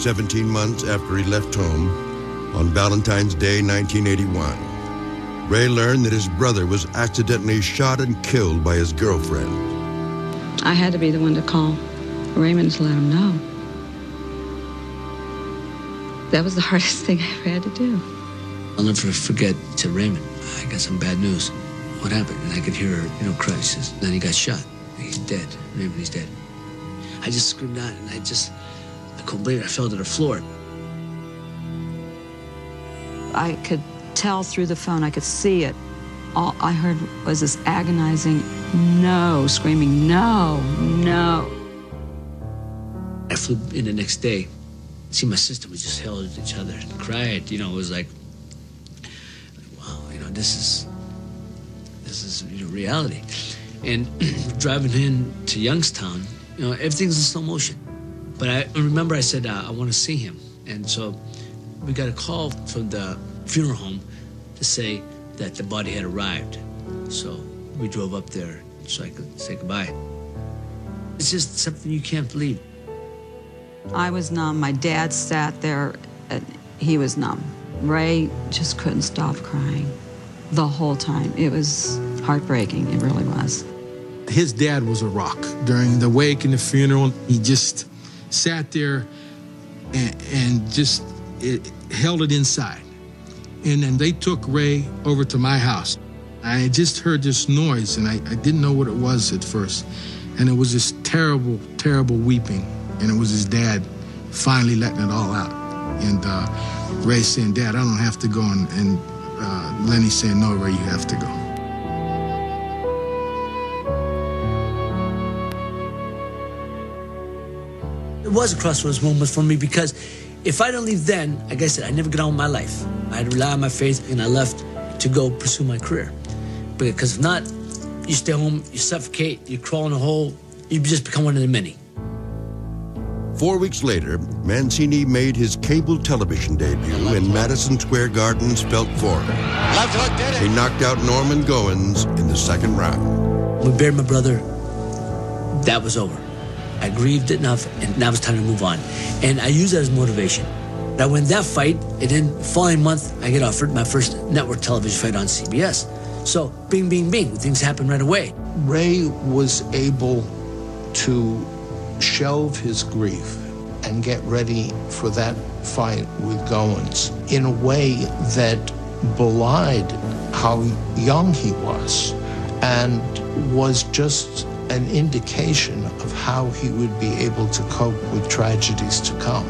17 months after he left home, on Valentine's Day 1981, Ray learned that his brother was accidentally shot and killed by his girlfriend. I had to be the one to call Raymond to let him know. That was the hardest thing I ever had to do. I'll never forget, to Raymond, I got some bad news. What happened? And I could hear her, cry. She says, then he got shot. He's dead. Raymond, he's dead. I just screamed out, and I couldn't believe it. I fell to the floor. I could tell through the phone, I could see it. All I heard was this agonizing no, screaming no, no. I flew in the next day. See, my sister, we just held each other and cried. It was like, wow, this is reality. And driving in to Youngstown, everything's in slow motion. But I remember I said, I want to see him. And so we got a call from the funeral home to say that the body had arrived. So we drove up there so I could say goodbye. It's just something you can't believe. I was numb. My dad sat there, and he was numb. Ray just couldn't stop crying the whole time. It was heartbreaking, it really was. His dad was a rock. During the wake and the funeral, he just sat there and just held it inside. And then they took Ray over to my house. I just heard this noise, and I didn't know what it was at first. And it was this terrible, terrible weeping. And it was his dad finally letting it all out. And Ray saying, Dad, I don't have to go. And Lenny saying, no, Ray, you have to go. It was a crossroads moment for me because if I didn't leave then, like I said, I never get on with my life. I had to rely on my faith, and I left to go pursue my career. Because if not, you stay home, you suffocate, you crawl in a hole, you just become one of the many. 4 weeks later, Mancini made his cable television debut in Madison Square Garden's Felt Forum. Left hook did it. He knocked out Norman Goins in the second round. When we buried my brother, that was over. I grieved enough, and now it's time to move on. And I use that as motivation. I win that fight, and then the following month, I get offered my first network television fight on CBS. So, bing, bing, bing, things happen right away. Ray was able to shelve his grief and get ready for that fight with Goins in a way that belied how young he was and was just an indication of how he would be able to cope with tragedies to come.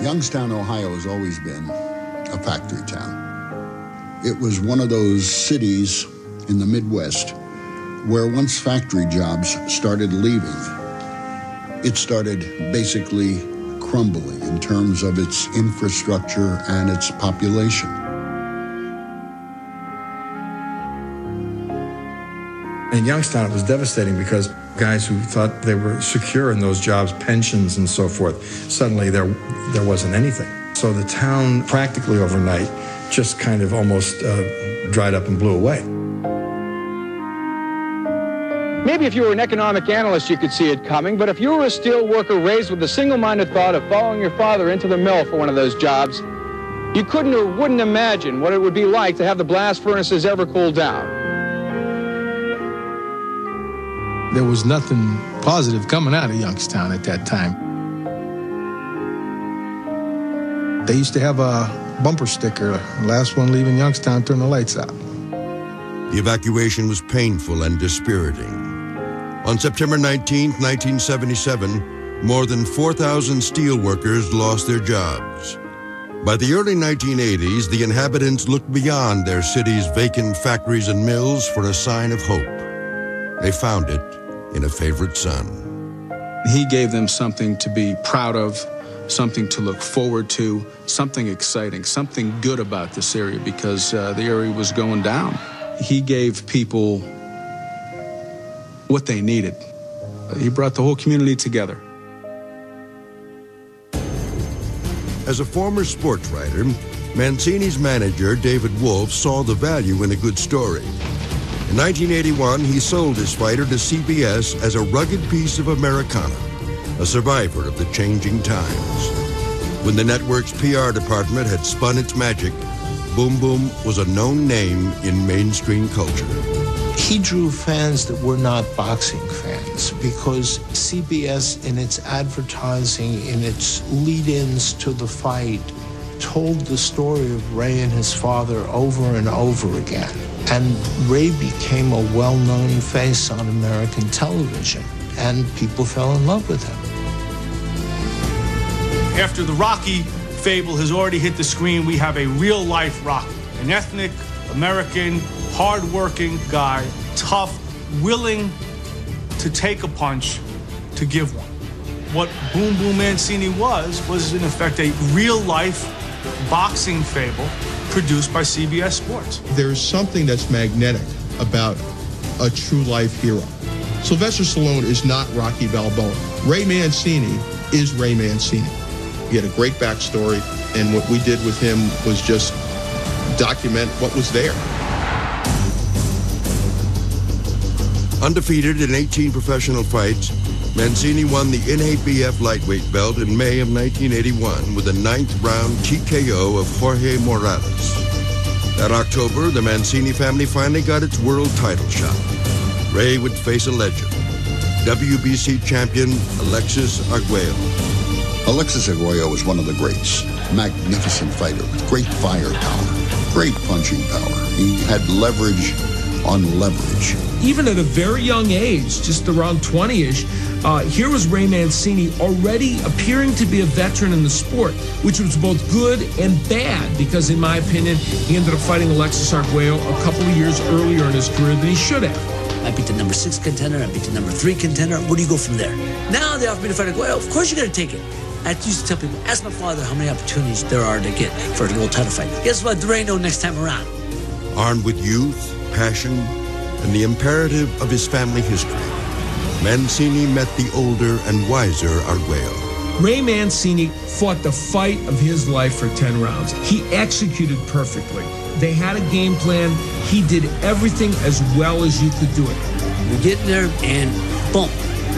Youngstown, Ohio has always been a factory town. It was one of those cities in the Midwest where once factory jobs started leaving, it started basically crumbling in terms of its infrastructure and its population. In Youngstown, it was devastating because guys who thought they were secure in those jobs, pensions and so forth, suddenly there wasn't anything. So the town practically overnight just kind of almost dried up and blew away. Maybe if you were an economic analyst, you could see it coming, but if you were a steel worker raised with the single-minded thought of following your father into the mill for one of those jobs, you couldn't or wouldn't imagine what it would be like to have the blast furnaces ever cooled down. There was nothing positive coming out of Youngstown at that time. They used to have a bumper sticker, last one leaving Youngstown, turn the lights out. The evacuation was painful and dispiriting. On September 19, 1977, more than 4,000 steel workers lost their jobs. By the early 1980s, the inhabitants looked beyond their city's vacant factories and mills for a sign of hope. They found it in a favorite son. He gave them something to be proud of, something to look forward to, something exciting, something good about this area because the area was going down. He gave people what they needed. He brought the whole community together. As a former sports writer, Mancini's manager, David Wolf, saw the value in a good story. In 1981, he sold his fighter to CBS as a rugged piece of Americana, a survivor of the changing times. When the network's PR department had spun its magic, Boom Boom was a known name in mainstream culture. He drew fans that were not boxing fans because CBS, in its advertising, in its lead-ins to the fight, told the story of Ray and his father over and over again. And Ray became a well-known face on American television, and people fell in love with him. After the Rocky fable has already hit the screen, we have a real-life Rocky, an ethnic, American, hard-working guy, tough, willing to take a punch, to give one. What Boom Boom Mancini was in effect a real-life boxing fable produced by CBS Sports. There's something that's magnetic about a true life hero. Sylvester Stallone is not Rocky Balboa. Ray Mancini is Ray Mancini. He had a great backstory, and what we did with him was just document what was there. Undefeated in 18 professional fights, Mancini won the NABF lightweight belt in May of 1981 with a 9th-round TKO of Jorge Morales. That October, the Mancini family finally got its world title shot. Ray would face a legend, WBC champion Alexis Arguello. Alexis Arguello was one of the greats. Magnificent fighter with great firepower, great punching power. He had leverage on leverage. Even at a very young age, just around 20-ish, here was Ray Mancini already appearing to be a veteran in the sport, which was both good and bad, because in my opinion, he ended up fighting Alexis Arguello a couple of years earlier in his career than he should have. I beat the number 6 contender, I beat the number 3 contender. Where do you go from there? Now they offer me to fight Arguello. Of course you got to take it. I used to tell people, ask my father how many opportunities there are to get for a world title fight. Guess what? There ain't no next time around. Armed with youth, passion, and the imperative of his family history, Mancini met the older and wiser Arguello. Ray Mancini fought the fight of his life for 10 rounds. He executed perfectly. They had a game plan. He did everything as well as you could do it. We get in there and boom,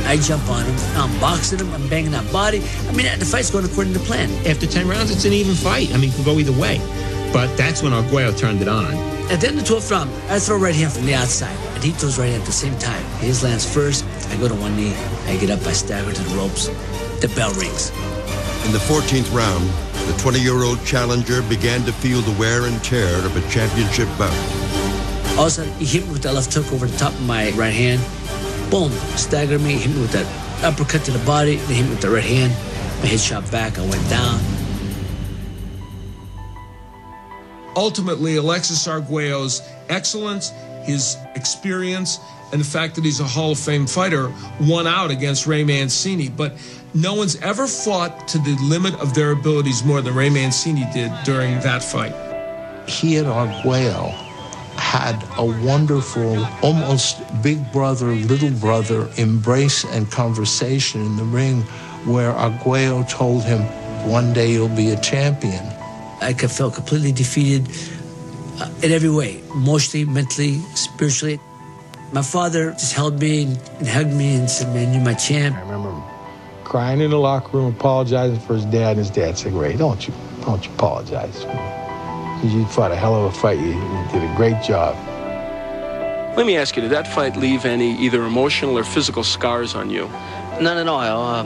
I jump on him. I'm boxing him. I'm banging that body. I mean, the fight's going according to plan. After 10 rounds, it's an even fight. I mean, it can go either way. But that's when Arguello turned it on. At the end of the 12th round, I throw right hand from the outside, and he throws right hand at the same time. His lands first. I go to one knee. I get up. I stagger to the ropes. The bell rings. In the 14th round, the 20-year-old challenger began to feel the wear and tear of a championship bout. All of a sudden, he hit me with that left hook over the top of my right hand. Boom, staggered me, hit me with that uppercut to the body, then hit me with the right hand. My head shot back, I went down. Ultimately, Alexis Arguello's excellence, his experience, and the fact that he's a Hall of Fame fighter won out against Ray Mancini. But no one's ever fought to the limit of their abilities more than Ray Mancini did during that fight. He and Arguello had a wonderful, almost big brother, little brother embrace and conversation in the ring where Arguello told him, one day you'll be a champion. I felt completely defeated in every way, emotionally, mentally, spiritually. My father just held me and hugged me and said, man, you're my champ. I remember him crying in the locker room, apologizing for his dad, and his dad said, Ray, don't you apologize for me. You fought a hell of a fight. You did a great job. Let me ask you, did that fight leave any either emotional or physical scars on you? None at all.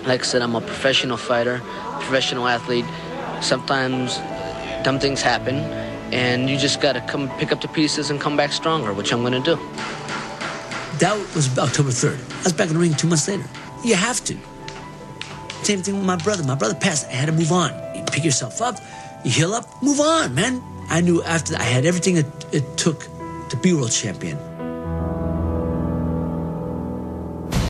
Like I said, I'm a professional fighter, professional athlete. Sometimes dumb things happen, and you just got to come pick up the pieces and come back stronger, which I'm going to do. That was October 3rd. I was back in the ring 2 months later. You have to. Same thing with my brother. My brother passed. I had to move on. You pick yourself up. You heal up, move on, man. I knew after that I had everything it took to be world champion.